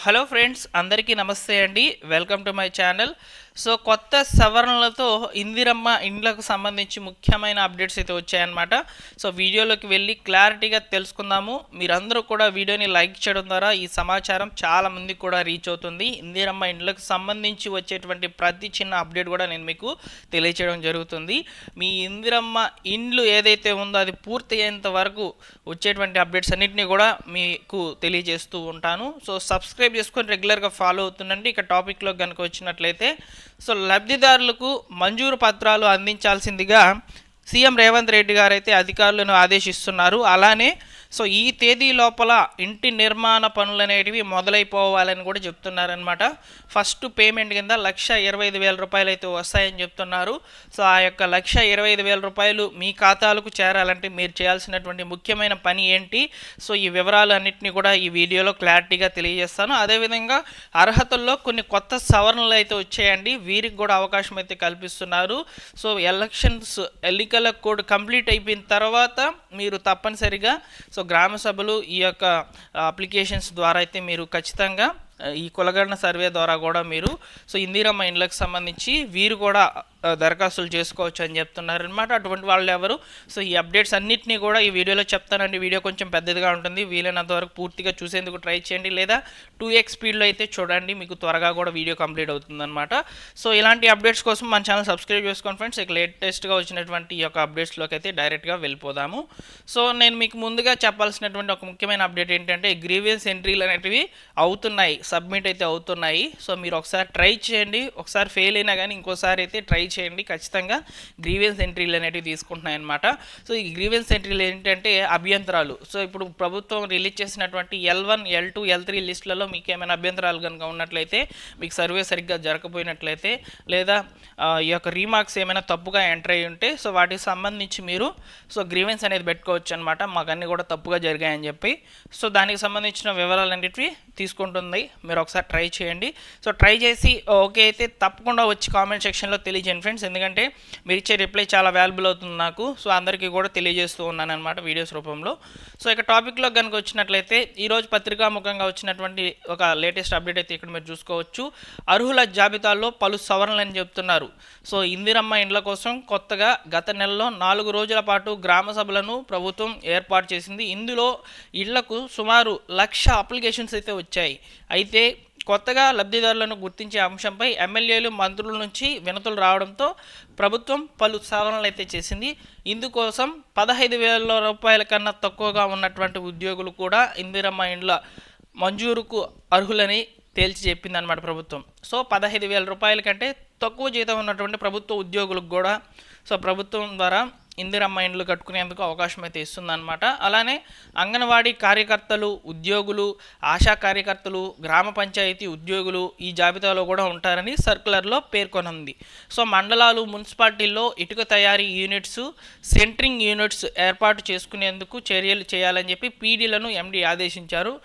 Hello friends, అందరికీ నమస్తే అండి. Welcome to my channel. So కొత్త సవరణలతో ఇందిరమ్మ ఇండ్లకు సంబంధించి ముఖ్యమైన అప్డేట్స్ అయితే వచ్చాయన్నమాట. సో వీడియోలోకి వెళ్ళి క్లారిటీగా తెలుసుకుందాము. మీరందరూ కూడా వీడియోని లైక్ చేయడం ద్వారా ఈ సమాచారం చాలా మందికి కూడా రీచ్ అవుతుంది. ఇందిరమ్మ ఇండ్లకు సంబంధించి వచ్చేటువంటి ప్రతి చిన్న అప్డేట్ కూడా నేను మీకు తెలియచేయడం జరుగుతుంది. మీ ఇందిరమ్మ ఇండ్లు ఏదైతే ఉందో అది పూర్తి అయ్యేంత వరకు వచ్చేటువంటి అప్డేట్స్ అన్నింటినీ కూడా మీకు తెలియజేస్తూ ఉంటాను. సో సబ్స్క్రైబ్ చేసుకొని రెగ్యులర్గా ఫాలో అవుతుండండి. ఇక టాపిక్లో కనుక వచ్చినట్లయితే, సో లబ్ధిదారులకు మంజూరు పత్రాలు అందించాల్సిందిగా సీఎం రేవంత్ రెడ్డి గారు అయితే అధికారులను ఆదేశిస్తున్నారు. అలానే సో ఈ తేదీ లోపల ఇంటి నిర్మాణ పనులు అనేటివి మొదలైపోవాలని కూడా చెప్తున్నారనమాట. ఫస్ట్ పేమెంట్ కింద 1,25,000 రూపాయలు అయితే వస్తాయని చెప్తున్నారు. సో ఆ యొక్క 1,25,000 రూపాయలు మీ ఖాతాలకు చేరాలంటే మీరు చేయాల్సినటువంటి ముఖ్యమైన పని ఏంటి, సో ఈ వివరాలు అన్నింటినీ కూడా ఈ వీడియోలో క్లారిటీగా తెలియజేస్తాను. అదేవిధంగా అర్హతల్లో కొన్ని కొత్త సవరణలు అయితే వచ్చాయండి. వీరికి కూడా అవకాశం అయితే కల్పిస్తున్నారు. సో ఎన్నికల కోడ్ కంప్లీట్ అయిపోయిన తర్వాత మీరు తప్పనిసరిగా సో గ్రామ సభలు ఈ యొక్క అప్లికేషన్స్ ద్వారా అయితే మీరు ఖచ్చితంగా ఈ కులగణన సర్వే ద్వారా కూడా మీరు సో ఇందిరమ్మ ఇండ్లకు సంబంధించి వీరు కూడా దరఖాస్తులు చేసుకోవచ్చు అని చెప్తున్నారు అనమాట. అటువంటి వాళ్ళు ఎవరు, సో ఈ అప్డేట్స్ అన్నింటినీ కూడా ఈ వీడియోలో చెప్తానండి. వీడియో కొంచెం పెద్దదిగా ఉంటుంది, వీలైనంత వరకు పూర్తిగా చూసేందుకు ట్రై చేయండి, లేదా 2x స్పీడ్లో అయితే చూడండి, మీకు త్వరగా కూడా వీడియో కంప్లీట్ అవుతుందన్నమాట. సో ఇలాంటి అప్డేట్స్ కోసం మన ఛానల్ సబ్స్క్రైబ్ చేసుకోండి ఫ్రెండ్స్. ఇక లేటెస్ట్గా వచ్చినటువంటి ఈ యొక్క అప్డేట్స్లోకి అయితే డైరెక్ట్గా వెళ్ళిపోదాము. సో నేను మీకు ముందుగా చెప్పాల్సినటువంటి ఒక ముఖ్యమైన అప్డేట్ ఏంటంటే, గ్రీవియన్స్ ఎంట్రీలు అనేటివి అవుతున్నాయి, సబ్మిట్ అయితే అవుతున్నాయి. సో మీరు ఒకసారి ట్రై చేయండి. ఒకసారి ఫెయిల్ అయినా కానీ ఇంకోసారి అయితే ట్రై చేయండి. ఖచ్చితంగా గ్రీవెన్స్ ఎంట్రీలు అనేవి తీసుకుంటున్నాయి అన్నమాట. సో ఈ గ్రీవెన్స్ ఎంట్రీలు ఏంటంటే అభ్యంతరాలు. సో ఇప్పుడు ప్రభుత్వం రిలీజ్ చేసినటువంటి L1, L2, L3 లిస్టులలో మీకు ఏమైనా అభ్యంతరాలు కనుక ఉన్నట్లయితే, మీకు సర్వే సరిగ్గా జరగకపోయినట్లయితే, లేదా ఈ యొక్క రీమార్క్స్ ఏమైనా తప్పుగా ఎంటర్ అయ్యి ఉంటే, సో వాటికి సంబంధించి మీరు సో గ్రీవెన్స్ అనేది పెట్టుకోవచ్చు అనమాట. మాకు అన్నీ కూడా తప్పుగా జరిగాయని చెప్పి. సో దానికి సంబంధించిన వివరాలన్నిటివి తీసుకుంటుంది. మీరు ఒకసారి ట్రై చేయండి. సో ట్రై చేసి ఓకే అయితే తప్పకుండా వచ్చి కామెంట్ సెక్షన్లో తెలియజేయండి ఫ్రెండ్స్, ఎందుకంటే మీరు ఇచ్చే రిప్లై చాలా వాల్యుబుల్ అవుతుంది నాకు. సో అందరికీ కూడా తెలియజేస్తూ ఉన్నాను అనమాట వీడియోస్ రూపంలో. సో ఇక టాపిక్లో కనుక వచ్చినట్లయితే, ఈరోజు పత్రికాముఖంగా వచ్చినటువంటి ఒక లేటెస్ట్ అప్డేట్ అయితే ఇక్కడ మీరు చూసుకోవచ్చు. అర్హుల జాబితాల్లో పలు సవరణలని చెప్తున్నారు. సో ఇందిరమ్మ ఇండ్ల కోసం కొత్తగా గత నెలలో 4 రోజుల పాటు గ్రామ సభలను ప్రభుత్వం ఏర్పాటు చేసింది. ఇందులో ఇళ్లకు సుమారు 1,00,000 అప్లికేషన్స్ అయితే వచ్చాయి. అయితే కొత్తగా లబ్ధిదారులను గుర్తించే అంశంపై ఎమ్మెల్యేలు, మంత్రుల నుంచి వినతులు రావడంతో ప్రభుత్వం పలు సవరణలు అయితే చేసింది. ఇందుకోసం 15,000 రూపాయల కన్నా తక్కువగా ఉన్నటువంటి ఉద్యోగులు కూడా ఇందిరమ్మ ఇండ్ల మంజూరుకు అర్హులని తేల్చి చెప్పింది అనమాట ప్రభుత్వం. సో 15,000 రూపాయల కంటే తక్కువ జీతం ఉన్నటువంటి ప్రభుత్వ ఉద్యోగులకు కూడా సో ప్రభుత్వం ద్వారా ఇందిరమ్మ ఇండ్లు కట్టుకునేందుకు అవకాశం అయితే ఇస్తుందన్నమాట. అలానే అంగన్వాడీ కార్యకర్తలు, ఉద్యోగులు, ఆశా కార్యకర్తలు, గ్రామ పంచాయతీ ఉద్యోగులు ఈ జాబితాలో కూడా ఉంటారని సర్కులర్లో పేర్కొనుంది. సో మండలాలు, మున్సిపాలిటీల్లో ఇటుక తయారీ యూనిట్స్, సెంట్రింగ్ యూనిట్స్ ఏర్పాటు చేసుకునేందుకు చర్యలు చేయాలని చెప్పి పీడీలను ఎండీ ఆదేశించారు.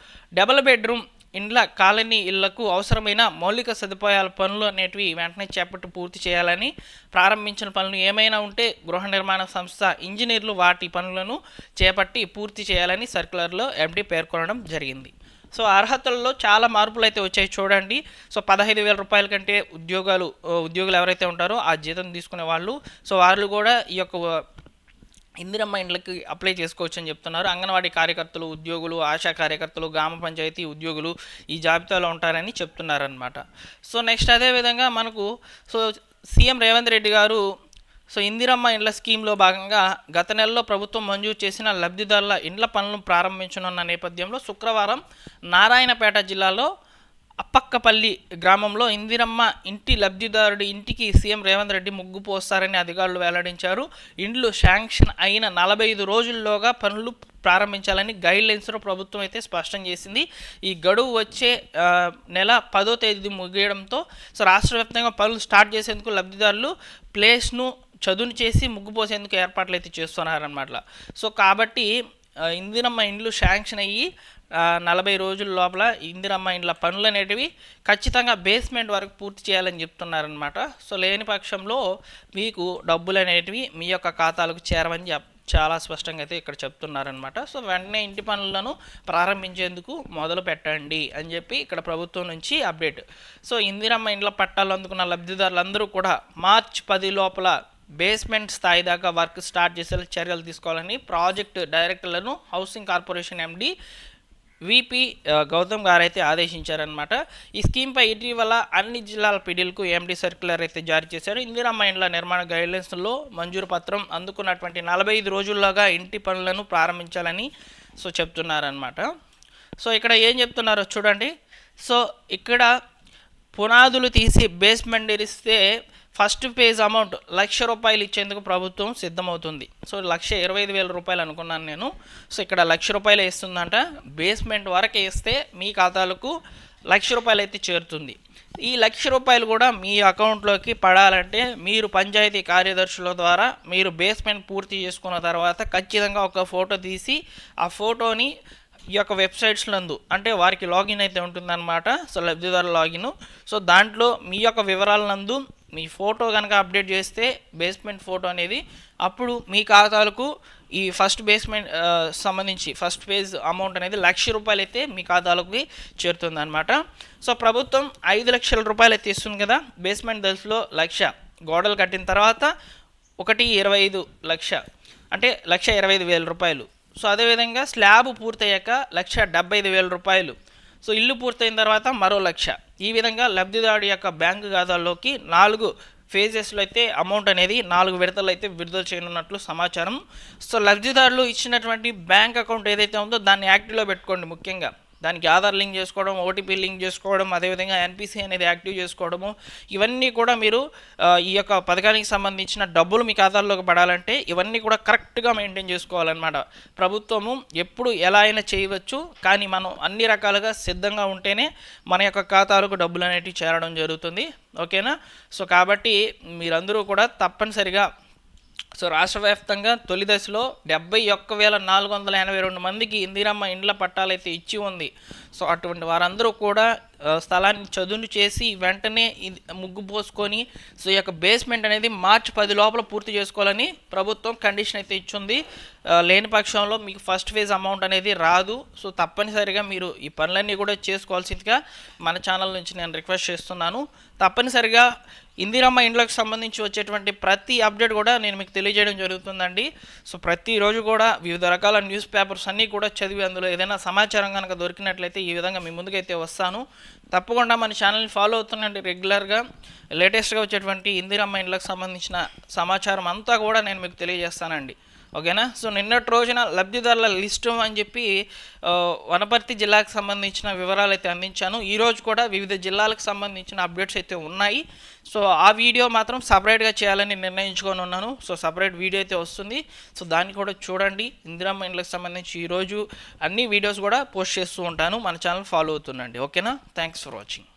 డబుల్ బెడ్రూమ్ ఇండ్ల కాలనీ ఇళ్లకు అవసరమైన మౌలిక సదుపాయాల పనులు అనేటివి వెంటనే చేపట్టి పూర్తి చేయాలని, ప్రారంభించిన పనులు ఏమైనా ఉంటే గృహ నిర్మాణ సంస్థ ఇంజనీర్లు వాటి పనులను చేపట్టి పూర్తి చేయాలని సర్కులర్లో ఎండీ పేర్కొనడం జరిగింది. సో అర్హతల్లో చాలా మార్పులు అయితే వచ్చాయి చూడండి. సో 15,000 రూపాయల కంటే ఉద్యోగులు ఎవరైతే ఉంటారో ఆ జీతం తీసుకునే వాళ్ళు, సో వాళ్ళు కూడా ఈ యొక్క ఇందిరమ్మ ఇండ్లకి అప్లై చేసుకోవచ్చు అని చెప్తున్నారు. అంగన్వాడీ కార్యకర్తలు, ఉద్యోగులు, ఆశా కార్యకర్తలు, గ్రామ పంచాయతీ ఉద్యోగులు ఈ జాబితాలో ఉంటారని చెప్తున్నారనమాట. సో నెక్స్ట్ అదేవిధంగా మనకు సో సీఎం రేవంత్ రెడ్డి గారు సో ఇందిరమ్మ ఇండ్ల స్కీమ్లో భాగంగా గత నెలలో ప్రభుత్వం మంజూరు చేసిన లబ్ధిదారుల ఇండ్ల పనులను ప్రారంభించనున్న నేపథ్యంలో శుక్రవారం నారాయణపేట జిల్లాలో అప్పక్కపల్లి గ్రామంలో ఇందిరమ్మ ఇంటి లబ్ధిదారుడి ఇంటికి సీఎం రేవంత్ రెడ్డి ముగ్గు పోస్తారని అధికారులు వెల్లడించారు. ఇండ్లు శాంక్షన్ అయిన 45 రోజుల్లోగా పనులు ప్రారంభించాలని గైడ్లైన్స్లో ప్రభుత్వం అయితే స్పష్టం చేసింది. ఈ గడువు వచ్చే నెల 10వ తేదీ ముగియడంతో సో రాష్ట్ర వ్యాప్తంగా పనులు స్టార్ట్ చేసేందుకు లబ్ధిదారులు ప్లేస్ను చదును చేసి ముగ్గు పోసేందుకు ఏర్పాట్లు అయితే చేస్తున్నారన్నమాట. సో కాబట్టి ఇందిరమ్మ ఇండ్లు శాంక్షన్ అయ్యి 40 రోజుల లోపల ఇందిరమ్మ ఇండ్ల పనులు అనేటివి ఖచ్చితంగా బేస్మెంట్ వరకు పూర్తి చేయాలని చెప్తున్నారనమాట. సో లేని పక్షంలో మీకు డబ్బులు అనేటివి మీ యొక్క ఖాతాలకు చేరవని చాలా స్పష్టంగా అయితే ఇక్కడ చెప్తున్నారనమాట. సో వెంటనే ఇంటి పనులను ప్రారంభించేందుకు మొదలు పెట్టండి అని చెప్పి ఇక్కడ ప్రభుత్వం నుంచి అప్డేట్. సో ఇందిరమ్మ ఇండ్ల పట్టాలు అందుకున్న లబ్ధిదారులందరూ కూడా మార్చి 10 లోపల బేస్మెంట్ స్థాయి దాకా వర్క్ స్టార్ట్ చేసేలా చర్యలు తీసుకోవాలని ప్రాజెక్ట్ డైరెక్టర్లను housing corporation MD VP Gautam garu అయితే ఆదేశించారనమాట. ఈ స్కీమ్పై ఇటీవల అన్ని జిల్లాల పీడీలకు ఎండి సర్క్యులర్ అయితే జారీ చేశారు. ఇందిరమ్మ ఇండ్ల నిర్మాణ గైడ్లైన్స్లో మంజూరు పత్రం అందుకున్నటువంటి 45 రోజుల్లోగా ఇంటి పనులను ప్రారంభించాలని సో చెప్తున్నారనమాట. సో ఇక్కడ ఏం చెప్తున్నారో చూడండి. సో ఇక్కడ పునాదులు తీసి బేస్మెంట్ ఇరిస్తే ఫస్ట్ ఫేజ్ అమౌంట్ ₹1,00,000 ఇచ్చేందుకు ప్రభుత్వం సిద్ధమవుతుంది. సో 1,25,000 రూపాయలు అనుకున్నాను నేను. సో ఇక్కడ ₹1,00,000 వేస్తుందంట. బేస్మెంట్ వరకు వేస్తే మీ ఖాతాలకు ₹1,00,000 అయితే చేరుతుంది. ఈ ₹1,00,000 కూడా మీ అకౌంట్లోకి పడాలంటే మీరు పంచాయతీ కార్యదర్శుల ద్వారా మీరు బేస్మెంట్ పూర్తి చేసుకున్న తర్వాత ఖచ్చితంగా ఒక ఫోటో తీసి ఆ ఫోటోని ఈ యొక్క వెబ్సైట్స్ నందు అంటే వారికి లాగిన్ అయితే ఉంటుందన్నమాట. సో లబ్ధిదారు లాగిన్. సో దాంట్లో మీ యొక్క వివరాల నందు మీ ఫోటో కనుక అప్డేట్ చేస్తే బేస్మెంట్ ఫోటో అనేది అప్పుడు మీ ఖాతాలకు ఈ ఫస్ట్ బేస్మెంట్ సంబంధించి ఫస్ట్ ఫేజ్ అమౌంట్ అనేది ₹1,00,000 అయితే మీ ఖాతాలోకి చేరుతుందన్నమాట. సో ప్రభుత్వం ₹5,00,000 అయితే ఇస్తుంది కదా. బేస్మెంట్ దశలో 1,00,000 గోడలు కట్టిన తర్వాత 1,25,00,000 అంటే ₹1,25,000. సో అదేవిధంగా స్లాబ్ పూర్తయ్యాక ₹1,75,000. సో ఇల్లు పూర్తయిన తర్వాత మరో 1,00,000. ఈ విధంగా లబ్ధిదారుడి యొక్క బ్యాంకు ఖాతాల్లోకి 4 ఫేజెస్లో అయితే అమౌంట్ అనేది 4 విడతలు అయితే విడుదల చేయనున్నట్లు సమాచారం. సో లబ్ధిదారులు ఇచ్చినటువంటి బ్యాంక్ అకౌంట్ ఏదైతే ఉందో దాన్ని యాక్టివ్లో పెట్టుకోండి. ముఖ్యంగా దానికి ఆధార్ లింక్ చేసుకోవడం, ఓటీపీ లింక్ చేసుకోవడం, అదేవిధంగా ఎన్పిసి అనేది యాక్టివ్ చేసుకోవడము, ఇవన్నీ కూడా మీరు ఈ యొక్క పథకానికి సంబంధించిన డబ్బులు మీ ఖాతాల్లోకి పడాలంటే ఇవన్నీ కూడా కరెక్ట్గా మెయింటైన్ చేసుకోవాలన్నమాట. ప్రభుత్వము ఎప్పుడు ఎలా అయినా చేయవచ్చు, కానీ మనం అన్ని రకాలుగా సిద్ధంగా ఉంటేనే మన యొక్క ఖాతాలకు డబ్బులు అనేటివి చేరడం జరుగుతుంది. ఓకేనా. సో కాబట్టి మీరందరూ కూడా తప్పనిసరిగా సో రాష్ట్ర వ్యాప్తంగా తొలి దశలో 71,482 మందికి ఇందిరమ్మ ఇండ్ల పట్టాలైతే ఇచ్చి ఉంది. సో అటువంటి వారందరూ కూడా స్థలాన్ని చదును చేసి వెంటనే ముగ్గు పోసుకొని సో ఈ యొక్క బేస్మెంట్ అనేది మార్చి 10 లోపల పూర్తి చేసుకోవాలని ప్రభుత్వం కండిషన్ అయితే ఇచ్చింది. లేని పక్షంలో మీకు ఫస్ట్ ఫేజ్ అమౌంట్ అనేది రాదు. సో తప్పనిసరిగా మీరు ఈ పనులన్నీ కూడా చేసుకోవాల్సిందిగా మన ఛానల్ నుంచి నేను రిక్వెస్ట్ చేస్తున్నాను. తప్పనిసరిగా ఇందిరమ్మ ఇండ్లకు సంబంధించి వచ్చేటువంటి ప్రతి అప్డేట్ కూడా నేను మీకు తెలియజేయడం జరుగుతుందండి. సో ప్రతిరోజు కూడా వివిధ రకాల న్యూస్ పేపర్స్ అన్నీ కూడా చదివి అందులో ఏదైనా సమాచారం కనుక దొరికినట్లయితే ఈ విధంగా మీ ముందుకైతే వస్తాను. తప్పకుండా మన ఛానల్ని ఫాలో అవుతుండండి. రెగ్యులర్గా లేటెస్ట్గా వచ్చేటువంటి ఇందిరమ్మ ఇండ్లకు సంబంధించిన సమాచారం అంతా కూడా నేను మీకు తెలియజేస్తానండి. ఓకేనా. సో నిన్నటి రోజున లబ్ధిదారుల లిస్టు అని చెప్పి వనపర్తి జిల్లాకు సంబంధించిన వివరాలు అయితే అందించాను. ఈరోజు కూడా వివిధ జిల్లాలకు సంబంధించిన అప్డేట్స్ అయితే ఉన్నాయి. సో ఆ వీడియో మాత్రం సపరేట్గా చేయాలని నిర్ణయించుకొని ఉన్నాను. సో సపరేట్ వీడియో అయితే వస్తుంది. సో దాన్ని కూడా చూడండి. ఇందిరమ్మ ఇండ్లకు సంబంధించి ఈరోజు అన్ని వీడియోస్ కూడా పోస్ట్ చేస్తూ ఉంటాను. మన ఛానల్ ఫాలో అవుతుండండి. ఓకేనా. Thanks for watching.